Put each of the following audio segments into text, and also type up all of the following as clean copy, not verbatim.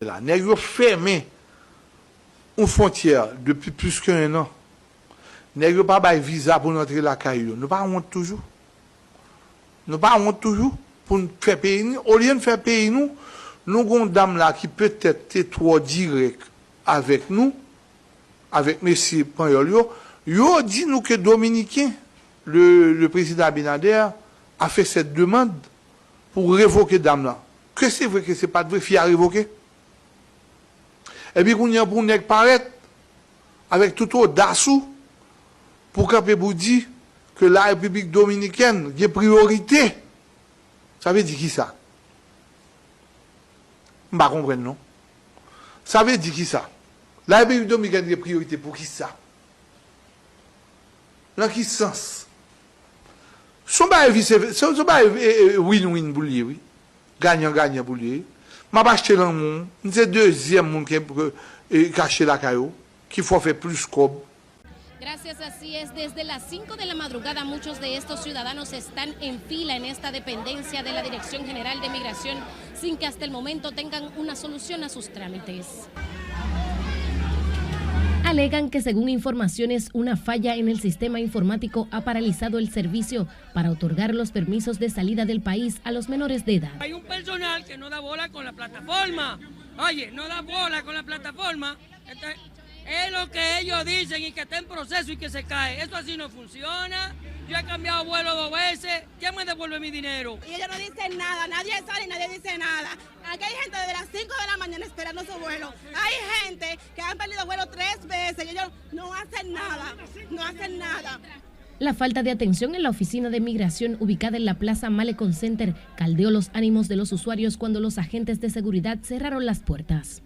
Nèg yo fermé une frontière depuis plus qu'un an. Nèg yo pas bay visa pour entrer la caillou. Nous pas honte toujours. Nous pas honte toujours pour faire pays nous. Au lieu de faire pays nous, nous avons une dame là qui peut-être est trop direct avec nous, avec M. Panyol. Yo dit nous que Dominicain, le président Abinader, a fait cette demande pour révoquer dame là. Que c'est vrai que c'est pas de vrai, a révoqué. Et puis, qu'on y a pour nous paraître avec tout audace pour camper pour dire que la République dominicaine a priorité. Ça veut dire qui ça? Je ne comprends pas, non? Ça veut dire qui ça? La République dominicaine a priorité pour qui ça? Dans quel sens? Son win-win pour lui, oui. Gagnant-gagnant pour lui. Je vais acheter le monde. C'est le deuxième monde qui a caché la caillou, qui faut faire plus cob. Gracias, así es. Desde las 5 de la madrugada muchos de estos ciudadanos están en fila en esta dependencia de la Dirección General de Migración sin que hasta el momento tengan una solución a sus trámites. Alegan que según informaciones una falla en el sistema informático ha paralizado el servicio para otorgar los permisos de salida del país a los menores de edad. Hay un personal que no da bola con la plataforma. Oye, no da bola con la plataforma. Es lo que ellos dicen y que está en proceso y que se cae. Esto así no funciona. Yo he cambiado vuelo 2 veces. ¿Quién me devuelve mi dinero? Y ellos no dicen nada. Nadie sale y nadie dice nada. Aquí hay gente desde las 5 de la mañana esperando su vuelo. Hay gente que han perdido vuelo 3 veces y ellos no hacen nada. No hacen nada. La falta de atención en la oficina de migración ubicada en la Plaza Malecón Center caldeó los ánimos de los usuarios cuando los agentes de seguridad cerraron las puertas.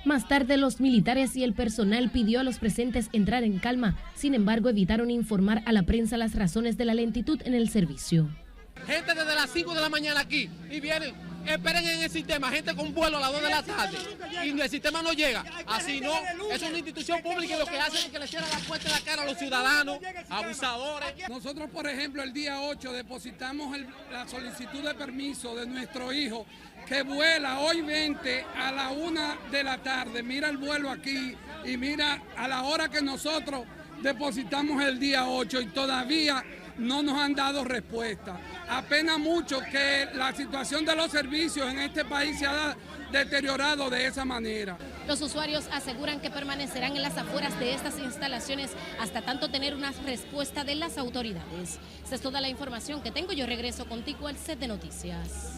Más tarde, los militares y el personal pidió a los presentes entrar en calma. Sin embargo, evitaron informar a la prensa las razones de la lentitud en el servicio. Gente desde las 5 de la mañana aquí y vienen, esperen en el sistema, gente con vuelo a las 2 de la tarde y el sistema no llega. Así no, es una institución pública y lo que hacen es que le cierran la puerta en la cara a los ciudadanos, abusadores. Nosotros, por ejemplo, el día 8 depositamos la solicitud de permiso de nuestro hijo que vuela hoy 20 a la 1 de la tarde. Mira el vuelo aquí y mira a la hora que nosotros depositamos el día 8 y todavía no nos han dado respuesta. Apena mucho que la situación de los servicios en este país se ha deteriorado de esa manera. Los usuarios aseguran que permanecerán en las afueras de estas instalaciones hasta tanto tener una respuesta de las autoridades. Esa es toda la información que tengo. Yo regreso contigo al set de noticias.